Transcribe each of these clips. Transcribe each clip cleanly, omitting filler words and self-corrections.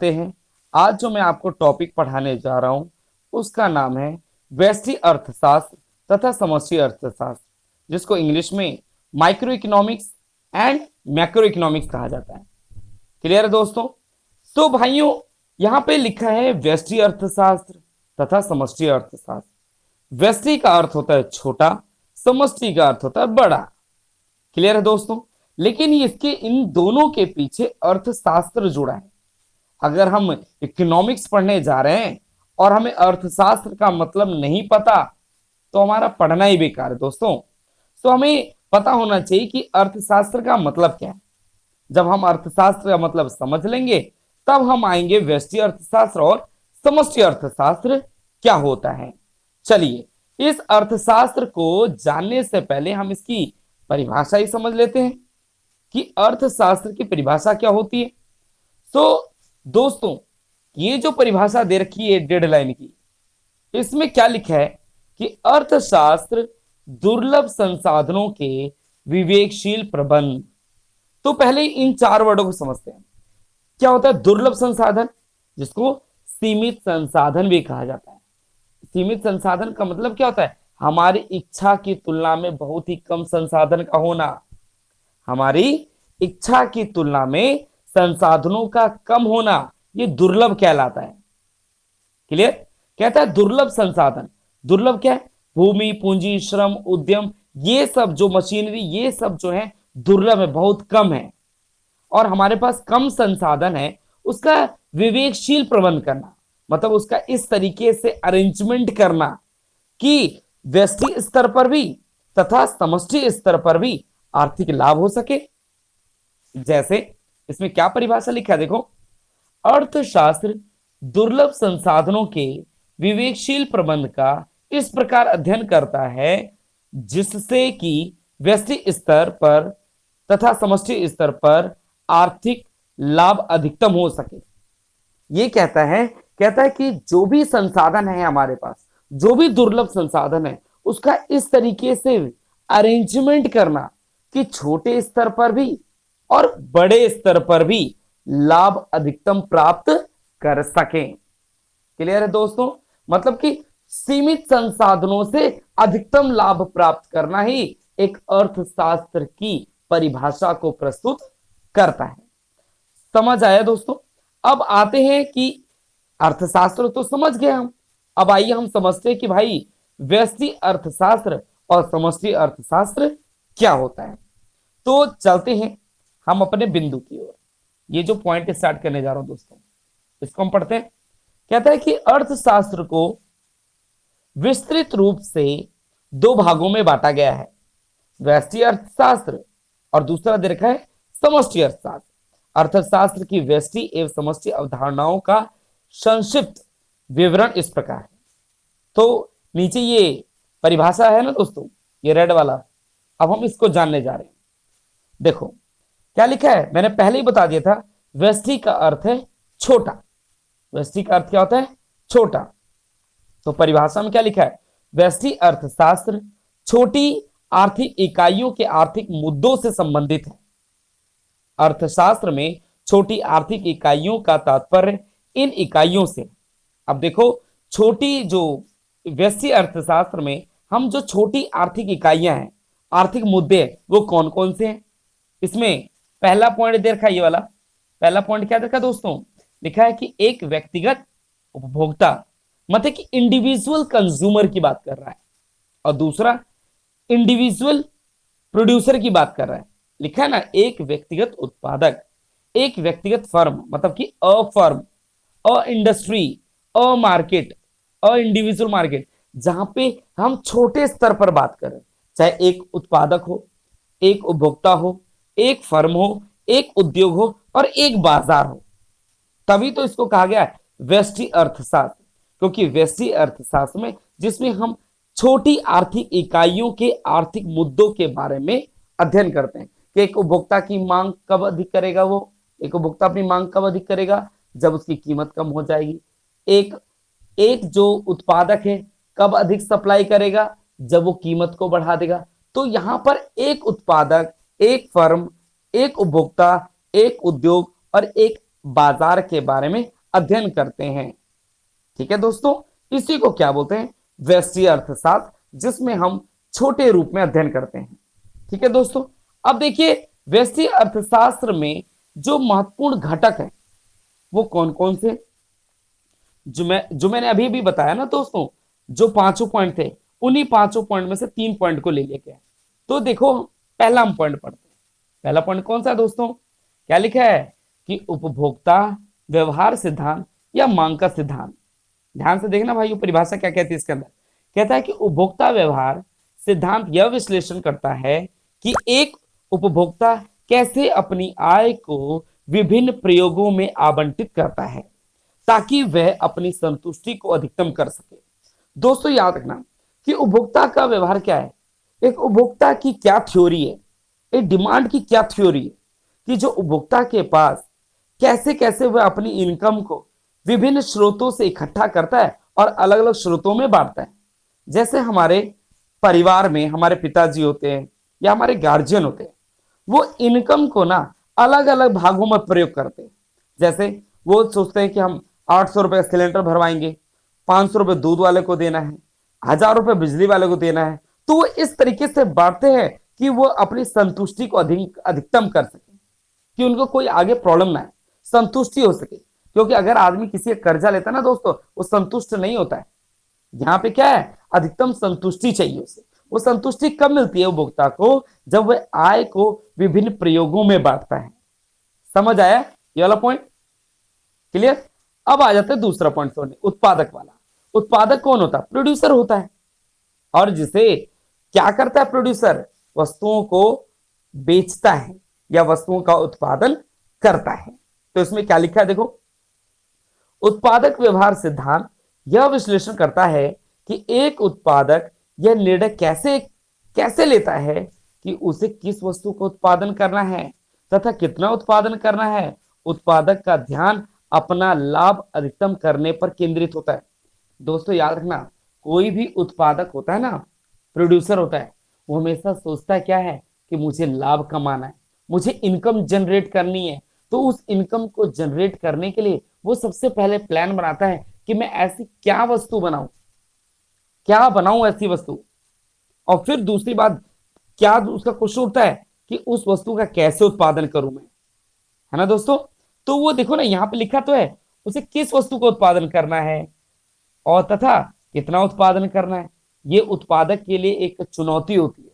चलते हैं। आज जो मैं आपको टॉपिक पढ़ाने जा रहा हूं उसका नाम है व्यष्टि अर्थशास्त्र तथा समष्टि अर्थशास्त्र, जिसको इंग्लिश में micro economics and macro economics कहा जाता है। क्लियर है दोस्तों? तो भाइयों, यहां पे लिखा है व्यष्टि अर्थशास्त्र तथा समष्टि अर्थशास्त्र। व्यष्टि का अर्थ होता है छोटा, समष्टि का अर्थ होता है बड़ा। क्लियर है दोस्तों? लेकिन इसके इन दोनों के पीछे अर्थशास्त्र जुड़ा है। अगर हम इकोनॉमिक्स पढ़ने जा रहे हैं और हमें अर्थशास्त्र का मतलब नहीं पता तो हमारा पढ़ना ही बेकार है दोस्तों। तो हमें पता होना चाहिए कि अर्थशास्त्र का मतलब क्या है। जब हम अर्थशास्त्र का मतलब समझ लेंगे तब हम आएंगे व्यष्टि अर्थशास्त्र और समष्टि अर्थशास्त्र क्या होता है। चलिए, इस अर्थशास्त्र को जानने से पहले हम इसकी परिभाषा ही समझ लेते हैं कि अर्थशास्त्र की परिभाषा क्या होती है। तो दोस्तों, ये जो परिभाषा दे रखी है डेडलाइन की, इसमें क्या लिखा है कि अर्थशास्त्र दुर्लभ संसाधनों के विवेकशील प्रबंध। तो पहले इन चार वर्डों को समझते हैं। क्या होता है दुर्लभ संसाधन, जिसको सीमित संसाधन भी कहा जाता है। सीमित संसाधन का मतलब क्या होता है? हमारी इच्छा की तुलना में बहुत ही कम संसाधन का होना। हमारी इच्छा की तुलना में संसाधनों का कम होना, ये दुर्लभ कहलाता है। क्लियर? कहता है दुर्लभ संसाधन। दुर्लभ क्या है? भूमि, पूंजी, श्रम, उद्यम, ये सब जो मशीनरी, ये सब जो है दुर्लभ है, बहुत कम है। और हमारे पास कम संसाधन है, उसका विवेकशील प्रबंध करना, मतलब उसका इस तरीके से अरेंजमेंट करना कि व्यष्टि स्तर पर भी तथा समष्टि स्तर पर भी आर्थिक लाभ हो सके। जैसे इसमें क्या परिभाषा लिखा है देखो, अर्थशास्त्र दुर्लभ संसाधनों के विवेकशील प्रबंध का इस प्रकार अध्ययन करता है जिससे कि व्यष्टि स्तर पर तथा समष्टि स्तर पर आर्थिक लाभ अधिकतम हो सके। ये कहता है कि जो भी संसाधन है हमारे पास, जो भी दुर्लभ संसाधन है, उसका इस तरीके से अरेंजमेंट करना कि छोटे स्तर पर भी और बड़े स्तर पर भी लाभ अधिकतम प्राप्त कर सकें। क्लियर है दोस्तों? मतलब कि सीमित संसाधनों से अधिकतम लाभ प्राप्त करना ही एक अर्थशास्त्र की परिभाषा को प्रस्तुत करता है। समझ आया दोस्तों? अब आते हैं कि अर्थशास्त्र तो समझ गए हम। अब आइए हम समझते हैं कि भाई व्यष्टि अर्थशास्त्र और समष्टि अर्थशास्त्र क्या होता है। तो चलते हैं हम अपने बिंदु की ओर। ये जो पॉइंट स्टार्ट करने जा रहा हूं दोस्तों, इसको हम पढ़ते हैं। कहता है कि अर्थशास्त्र को विस्तृत रूप से दो भागों में बांटा गया है, व्यष्टि अर्थशास्त्र और दूसरा दे रखा है समष्टि अर्थशास्त्र। अर्थशास्त्र की व्यष्टि एवं समष्टि अवधारणाओं का संक्षिप्त विवरण इस प्रकार है। तो नीचे ये परिभाषा है ना दोस्तों, ये रेड वाला, अब हम इसको जानने जा रहे हैं। देखो क्या लिखा है, मैंने पहले ही बता दिया था, व्यष्टि का अर्थ है छोटा। व्यष्टि का अर्थ क्या होता है? छोटा। तो परिभाषा में क्या लिखा है? व्यष्टि अर्थशास्त्र छोटी आर्थिक इकाइयों के आर्थिक मुद्दों से संबंधित है। अर्थशास्त्र में छोटी आर्थिक इकाइयों का तात्पर्य इन इकाइयों से। अब देखो, छोटी जो व्यष्टि अर्थशास्त्र में हम जो छोटी आर्थिक इकाइयां हैं, आर्थिक मुद्दे, वो कौन कौन से हैं? इसमें पहला पॉइंट दे रखा है, ये वाला पहला पॉइंट क्या देखा दोस्तों? लिखा है कि एक व्यक्तिगत उपभोक्ता, मतलब कि इंडिविजुअल कंज्यूमर की बात कर रहा है, और दूसरा इंडिविजुअल प्रोड्यूसर की बात कर रहा है। लिखा है ना, एक व्यक्तिगत उत्पादक, एक व्यक्तिगत फर्म, मतलब कि a firm, a industry, a market, a individual market, जहां पे हम छोटे स्तर पर बात करें, चाहे एक उत्पादक हो, एक उपभोक्ता हो, एक फर्म हो, एक उद्योग हो और एक बाजार हो, तभी तो इसको कहा गया है व्यष्टि अर्थशास्त्र। क्योंकि व्यष्टि अर्थशास्त्र में जिसमें हम छोटी आर्थिक इकाइयों के आर्थिक मुद्दों के बारे में अध्ययन करते हैं कि एक उपभोक्ता की मांग कब अधिक करेगा, वो एक उपभोक्ता अपनी मांग कब अधिक करेगा, जब उसकी कीमत कम हो जाएगी। एक एक जो उत्पादक है कब अधिक सप्लाई करेगा, जब वो कीमत को बढ़ा देगा। तो यहां पर एक उत्पादक, एक फर्म, एक उपभोक्ता, एक उद्योग और एक बाजार के बारे में अध्ययन करते हैं। ठीक है दोस्तों, इसी को क्या बोलते हैं, व्यष्टि अर्थशास्त्र, जिसमें हम छोटे रूप में अध्ययन करते हैं। ठीक है दोस्तों, अब देखिए व्यष्टि अर्थशास्त्र में जो महत्वपूर्ण घटक है वो कौन कौन से, जो मैंने अभी भी बताया ना दोस्तों, जो पांचों पॉइंट थे, उन्हीं पांचों पॉइंट में से 3 पॉइंट को ले लेके। तो देखो पहला हम पॉइंट पढ़ते हैं। पहला पॉइंट कौन सा है दोस्तों, क्या लिखा है कि उपभोक्ता व्यवहार सिद्धांत या मांग का सिद्धांत। ध्यान से देखना भाई, परिभाषा क्या कहती है इसके अंदर। कहता है कि उपभोक्ता व्यवहार सिद्धांत यह विश्लेषण करता है कि एक उपभोक्ता कैसे अपनी आय को विभिन्न प्रयोगों में आवंटित करता है ताकि वह अपनी संतुष्टि को अधिकतम कर सके। दोस्तों याद रखना कि उपभोक्ता का व्यवहार क्या है, एक उपभोक्ता की क्या थ्योरी है, एक डिमांड की क्या थ्योरी है, कि जो उपभोक्ता के पास कैसे कैसे वह अपनी इनकम को विभिन्न स्रोतों से इकट्ठा करता है और अलग अलग स्रोतों में बांटता है। जैसे हमारे परिवार में हमारे पिताजी होते हैं या हमारे गार्जियन होते हैं, वो इनकम को ना अलग अलग भागों में प्रयोग करते हैं। जैसे वो सोचते हैं कि हम 800 रुपए सिलेंडर भरवाएंगे, 500 रुपए दूध वाले को देना है, 1000 रुपए बिजली वाले को देना है। तो वो इस तरीके से बांटते हैं कि वो अपनी संतुष्टि को अधिकतम कर सके, कि उनको कोई आगे प्रॉब्लम ना है, संतुष्टि हो सके। क्योंकि अगर आदमी किसी का कर्जा लेता है ना दोस्तों, वो संतुष्ट नहीं होता है। यहाँ पे क्या है, अधिकतम संतुष्टि चाहिए उसे। वो संतुष्टि कब मिलती है उपभोक्ता को, जब वह आय को विभिन्न प्रयोगों में बांटता है। समझ आया ये वाला पॉइंट, क्लियर। अब आ जाते हैं दूसरा पॉइंट छोड़ने, उत्पादक वाला। उत्पादक कौन होता है, प्रोड्यूसर होता है। और जिसे क्या करता है प्रोड्यूसर, वस्तुओं को बेचता है या वस्तुओं का उत्पादन करता है। तो इसमें क्या लिखा है देखो, उत्पादक व्यवहार सिद्धांत यह विश्लेषण करता है कि एक उत्पादक यह निर्णय कैसे लेता है कि उसे किस वस्तु का उत्पादन करना है तथा कितना उत्पादन करना है। उत्पादक का ध्यान अपना लाभ अधिकतम करने पर केंद्रित होता है। दोस्तों याद रखना, कोई भी उत्पादक होता है ना, प्रोड्यूसर होता है, वो हमेशा सोचता है क्या है कि मुझे लाभ कमाना है, मुझे इनकम जनरेट करनी है। तो उस इनकम को जनरेट करने के लिए वो सबसे पहले प्लान बनाता है कि मैं ऐसी क्या वस्तु बनाऊं, क्या बनाऊं ऐसी वस्तु। और फिर दूसरी बात, क्या उसका क्वेश्चन उठता है कि उस वस्तु का कैसे उत्पादन करूं मैं, है ना दोस्तों। तो वो देखो ना, यहाँ पे लिखा तो है उसे किस वस्तु का उत्पादन करना है और तथा कितना उत्पादन करना है। ये उत्पादक के लिए एक चुनौती होती है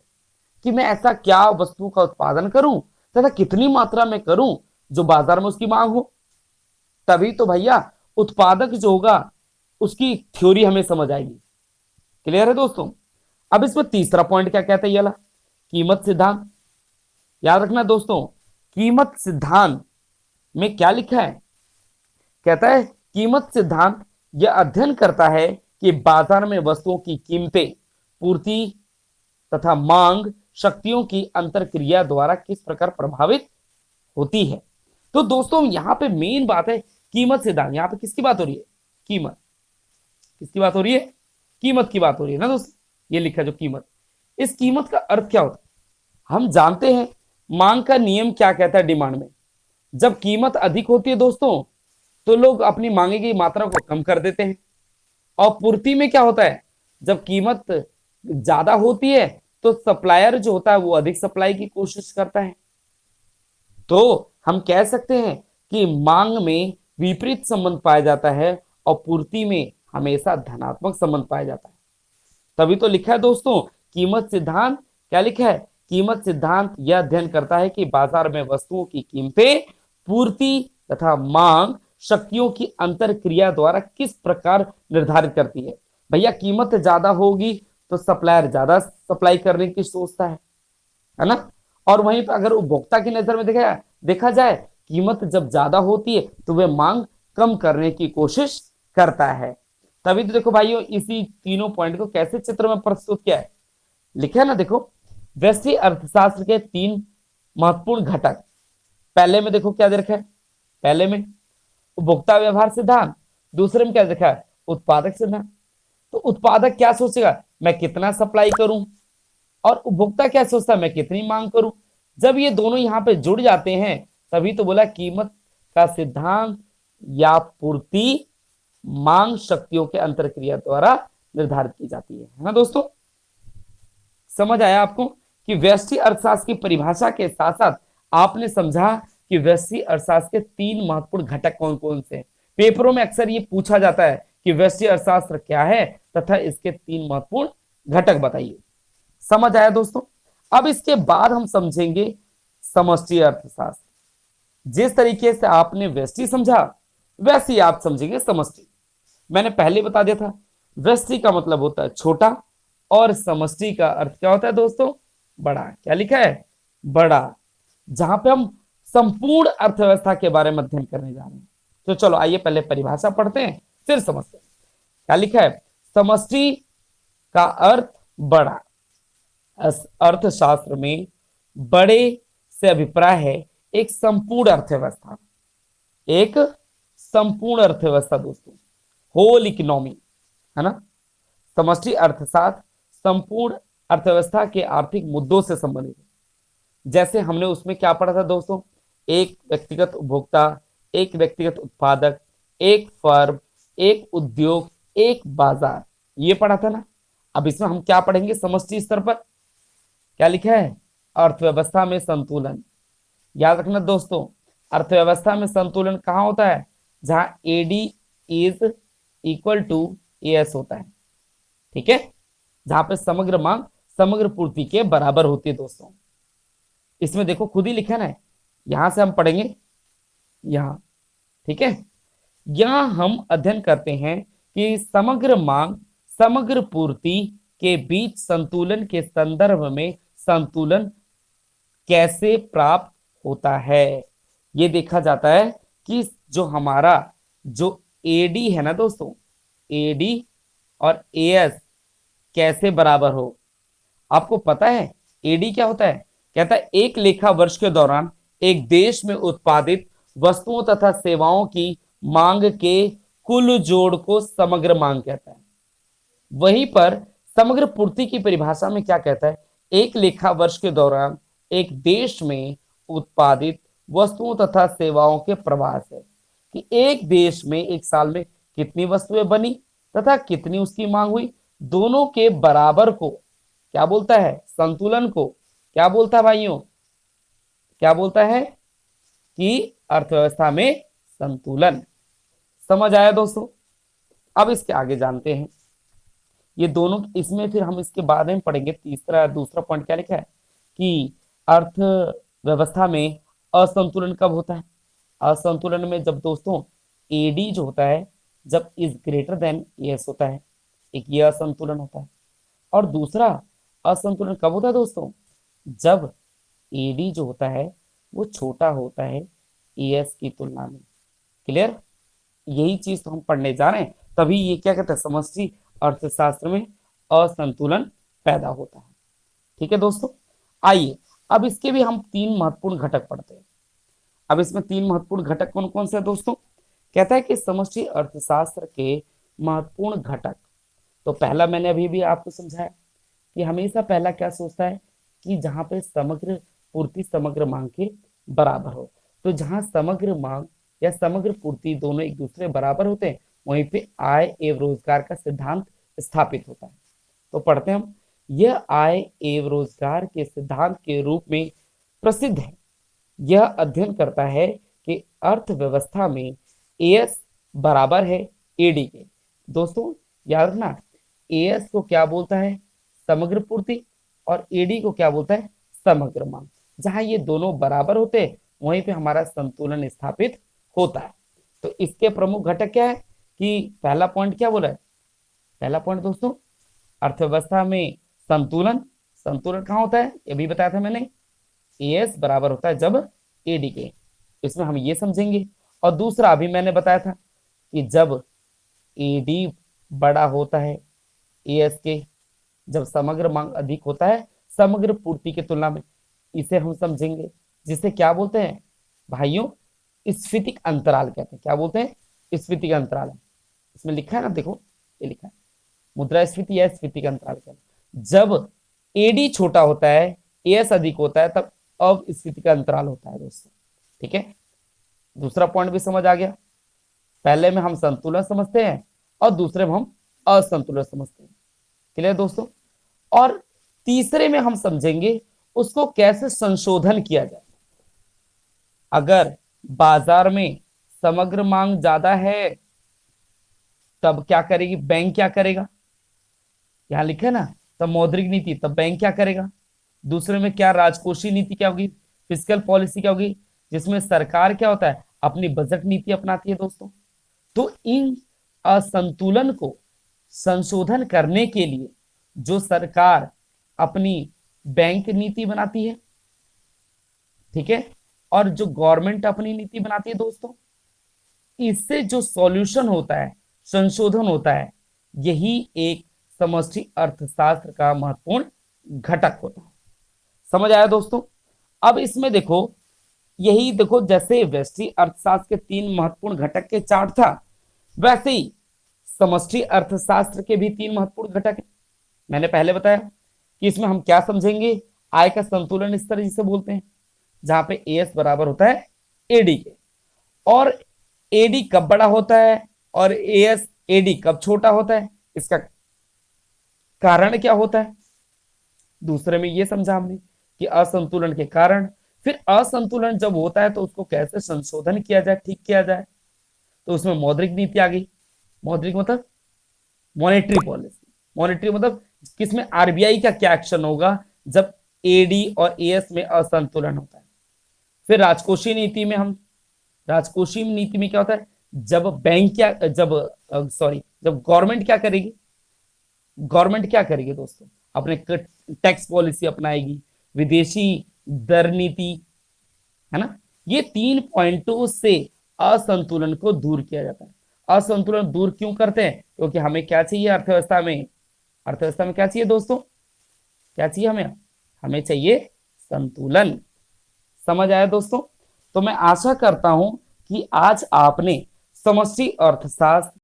कि मैं ऐसा क्या वस्तु का उत्पादन करूं तथा कितनी मात्रा में करूं जो बाजार में उसकी मांग हो। तभी तो भैया उत्पादक जो होगा उसकी थ्योरी हमें समझ आएगी। क्लियर है दोस्तों। अब इसमें तीसरा पॉइंट क्या कहता है, ये वाला कीमत सिद्धांत। याद रखना दोस्तों, कीमत सिद्धांत में क्या लिखा है, कहता है कीमत सिद्धांत यह अध्ययन करता है कि बाजार में वस्तुओं की कीमतें पूर्ति तथा मांग शक्तियों की अंतरक्रिया द्वारा किस प्रकार प्रभावित होती है। तो दोस्तों यहां पे मेन बात है कीमत सिद्धांत। यहां पे किसकी बात हो रही है, कीमत। किसकी बात हो रही है, कीमत की बात हो रही है ना दोस्तों। ये लिखा जो कीमत, इस कीमत का अर्थ क्या होता है, हम जानते हैं मांग का नियम क्या कहता है डिमांड में। जब कीमत अधिक होती है दोस्तों, तो लोग अपनी मांगे की मात्रा को कम कर देते हैं। और पूर्ति में क्या होता है, जब कीमत ज्यादा होती है तो सप्लायर जो होता है वो अधिक सप्लाई की कोशिश करता है। तो हम कह सकते हैं कि मांग में विपरीत संबंध पाया जाता है और पूर्ति में हमेशा धनात्मक संबंध पाया जाता है। तभी तो लिखा है दोस्तों कीमत सिद्धांत, क्या लिखा है, कीमत सिद्धांत यह अध्ययन करता है कि बाजार में वस्तुओं की कीमतें पूर्ति तथा मांग शक्तियों की अंतर क्रिया द्वारा किस प्रकार निर्धारित करती है। भैया कीमत ज्यादा होगी तो सप्लायर ज्यादा सप्लाई करने की सोचता है ना। और वहीं पर अगर उपभोक्ता की नजर में देखा जाए, कीमत जब ज्यादा होती है तो वह मांग कम करने की कोशिश करता है। तभी तो देखो भाइयों, इसी तीनों पॉइंट को कैसे चित्र में प्रस्तुत किया है, लिखा है ना देखो, वैश्विक अर्थशास्त्र के 3 महत्वपूर्ण घटक। पहले में देखो क्या दे रखा है, पहले में उपभोक्ता व्यवहार सिद्धांत, दूसरे में क्या देखा है, उत्पादक सिद्धांत। तो उत्पादक क्या सोचेगा, मैं कितना सप्लाई करूं, और उपभोक्ता क्या सोचता है, मैं कितनी मांग करूं। जब ये दोनों यहाँ पे जुड़ जाते हैं तभी तो बोला कीमत का सिद्धांत या पूर्ति मांग शक्तियों के अंतरक्रिया द्वारा निर्धारित की जाती है ना दोस्तों। समझ आया आपको कि व्यष्टि अर्थशास्त्र की परिभाषा के साथ साथ आपने समझा कि व्यष्टि अर्थशास्त्र के 3 महत्वपूर्ण घटक कौन कौन से हैं। पेपरों में अक्सर ये पूछा जाता है कि व्यष्टि अर्थशास्त्र क्या है तथा इसके 3 महत्वपूर्ण घटक बताइए। समझ आया दोस्तों। अब इसके बाद हम समझेंगे समष्टि अर्थशास्त्र। जिस तरीके से आपने व्यष्टि समझा वैसे ही आप समझेंगे समष्टि। मैंने पहले बता दिया था व्यष्टि का मतलब होता है छोटा और समष्टि का अर्थ क्या होता है दोस्तों, बड़ा। क्या लिखा है, बड़ा। जहां पे हम संपूर्ण अर्थव्यवस्था के बारे में अध्ययन करने जा रहे हैं। तो चलो आइए पहले परिभाषा पढ़ते हैं फिर समझते हैं। क्या लिखा है, समष्टि का अर्थ बड़ा। अर्थशास्त्र में बड़े से अभिप्राय है एक संपूर्ण अर्थव्यवस्था, एक संपूर्ण अर्थव्यवस्था दोस्तों, होल इकोनॉमी, है ना। समष्टि अर्थशास्त्र संपूर्ण अर्थव्यवस्था के आर्थिक मुद्दों से संबंधित है। जैसे हमने उसमें क्या पढ़ा था दोस्तों, एक व्यक्तिगत उपभोक्ता, एक व्यक्तिगत उत्पादक, एक फर्म, एक उद्योग, एक बाजार, ये पढ़ा था ना। अब इसमें हम क्या पढ़ेंगे समष्टि स्तर पर। क्या लिखा है, अर्थव्यवस्था में संतुलन। याद रखना दोस्तों, अर्थव्यवस्था में संतुलन कहां होता है, जहां AD is equal to AS होता है। ठीक है, जहां पे समग्र मांग समग्र पूर्ति के बराबर होती है दोस्तों। इसमें देखो खुद ही लिखा ना, यहां से हम पढ़ेंगे यहां। ठीक है, यहां हम अध्ययन करते हैं कि समग्र मांग समग्र पूर्ति के बीच संतुलन के संदर्भ में संतुलन कैसे प्राप्त होता है। ये देखा जाता है कि जो हमारा जो एडी है ना दोस्तों, एडी और एएस कैसे बराबर हो। आपको पता है एडी क्या होता है, कहता है एक लेखा वर्ष के दौरान एक देश में उत्पादित वस्तुओं तथा सेवाओं की मांग के कुल जोड़ को समग्र मांग कहता है। वहीं पर समग्र पूर्ति की परिभाषा में क्या कहता है, एक लेखा वर्ष के दौरान एक देश में उत्पादित वस्तुओं तथा सेवाओं के प्रवाह से, कि एक देश में एक साल में कितनी वस्तुएं बनी तथा कितनी उसकी मांग हुई, दोनों के बराबर को क्या बोलता है, संतुलन को क्या बोलता है भाइयों, क्या बोलता है कि अर्थव्यवस्था में संतुलन। समझ आया दोस्तों। अब इसके आगे जानते हैं ये दोनों, इसमें फिर हम इसके बाद में पढ़ेंगे दूसरा पॉइंट क्या लिखा है कि अर्थव्यवस्था में असंतुलन कब होता है। असंतुलन में जब दोस्तों एडी जो होता है जब इज ग्रेटर देन एस होता है, एक ये असंतुलन होता है। और दूसरा असंतुलन कब होता है दोस्तों, जब एडी जो होता है वो छोटा होता है एएस की तुलना में। क्लियर, यही चीज तो हम पढ़ने जा रहे हैं, तभी ये क्या कहते हैं समष्टि अर्थशास्त्र में असंतुलन पैदा होता है। ठीक है दोस्तों, आइए अब इसके भी हम 3 महत्वपूर्ण घटक पढ़ते हैं। अब इसमें 3 महत्वपूर्ण घटक कौन कौन से हैं दोस्तों, कहता है कि समष्टि अर्थशास्त्र के महत्वपूर्ण घटक। तो पहला मैंने अभी भी आपको समझाया कि हमेशा पहला क्या सोचता है कि जहां पे समग्र पूर्ति समग्र मांग के बराबर हो। तो जहां समग्र मांग या समग्र पूर्ति दोनों एक दूसरे बराबर होते हैं वहीं पे आय एवं रोजगार का सिद्धांत स्थापित होता है। तो पढ़ते हैं हम, यह आय एवं रोजगार के सिद्धांत के रूप में प्रसिद्ध है। यह अध्ययन करता है कि अर्थव्यवस्था में एएस बराबर है एडी के। दोस्तों याद रखना, एएस को क्या बोलता है, समग्र पूर्ति, और एडी को क्या बोलता है, समग्र मांग। जहां ये दोनों बराबर होते हैं वहीं पे हमारा संतुलन स्थापित होता है। तो इसके प्रमुख घटक क्या है कि पहला पॉइंट क्या बोला है, पहला पॉइंट दोस्तों अर्थव्यवस्था में संतुलन। संतुलन कहां होता है, ये भी बताया था मैंने, एएस बराबर होता है जब एडी के। इसमें हम ये समझेंगे। और दूसरा अभी मैंने बताया था कि जब एडी बड़ा होता है एएस के, जब समग्र मांग अधिक होता है समग्र पूर्ति की तुलना में, इसे हम समझेंगे जिसे क्या बोलते हैं भाइयों, स्फीतिक अंतराल कहते हैं। क्या बोलते हैं, स्फीतिक अंतराल। इसमें लिखा है ना, देखो ये लिखा है मुद्रास्फीति या स्फीतिक अंतराल कहते हैं। जब एडी छोटा होता है एएस अधिक होता है तब अब स्फीति का अंतराल होता है दोस्तों। ठीक है, दूसरा पॉइंट भी समझ आ गया। पहले में हम संतुलन समझते हैं और दूसरे में हम असंतुलन समझते हैं। क्लियर दोस्तों। और तीसरे में हम समझेंगे उसको कैसे संशोधन किया जाए। अगर बाजार में समग्र मांग ज्यादा है तब क्या करेगी बैंक, क्या करेगा, यहां लिखे ना, तब मौद्रिक नीति, तब बैंक क्या करेगा। दूसरे में क्या, राजकोषीय नीति क्या होगी, फिजिकल पॉलिसी क्या होगी, जिसमें सरकार क्या होता है अपनी बजट नीति अपनाती है दोस्तों। तो इन असंतुलन को संशोधन करने के लिए जो सरकार अपनी बैंक नीति बनाती है, ठीक है, और जो गवर्नमेंट अपनी नीति बनाती है दोस्तों, इससे जो सॉल्यूशन होता है, संशोधन होता है, यही एक समष्टि अर्थशास्त्र का महत्वपूर्ण घटक होता है। समझ आया दोस्तों। अब इसमें देखो, यही देखो, जैसे व्यष्टि अर्थशास्त्र के तीन महत्वपूर्ण घटक के चार्ट था, वैसे ही समष्टि अर्थशास्त्र के भी तीन महत्वपूर्ण घटक है। मैंने पहले बताया कि इसमें हम क्या समझेंगे, आय का संतुलन स्तर जिसे बोलते हैं, जहां पे एएस बराबर होता है एडी के, और एडी कब बड़ा होता है और एएस एडी कब छोटा होता है, इसका कारण क्या होता है। दूसरे में ये समझा हमने कि असंतुलन के कारण, फिर असंतुलन जब होता है तो उसको कैसे संशोधन किया जाए, ठीक किया जाए। तो उसमें मौद्रिक नीति आ गई। मौद्रिक मतलब मॉनेटरी पॉलिसी। मॉनेटरी मतलब किसमें आरबीआई का क्या एक्शन होगा जब एडी और एएस में असंतुलन होता है। फिर राजकोषीय नीति में हम, राजकोषीय नीति में क्या होता है, जब बैंक क्या, जब गवर्नमेंट क्या करेगी, गवर्नमेंट क्या करेगी दोस्तों, अपने टैक्स पॉलिसी अपनाएगी, विदेशी दर नीति, है ना। ये तीन पॉइंटों से असंतुलन को दूर किया जाता है। असंतुलन दूर क्यों करते हैं, क्योंकि हमें क्या चाहिए अर्थव्यवस्था में, अर्थव्यवस्था में क्या चाहिए दोस्तों, क्या चाहिए हमें, हमें चाहिए संतुलन। समझ आया दोस्तों। तो मैं आशा करता हूं कि आज आपने समष्टि अर्थशास्त्र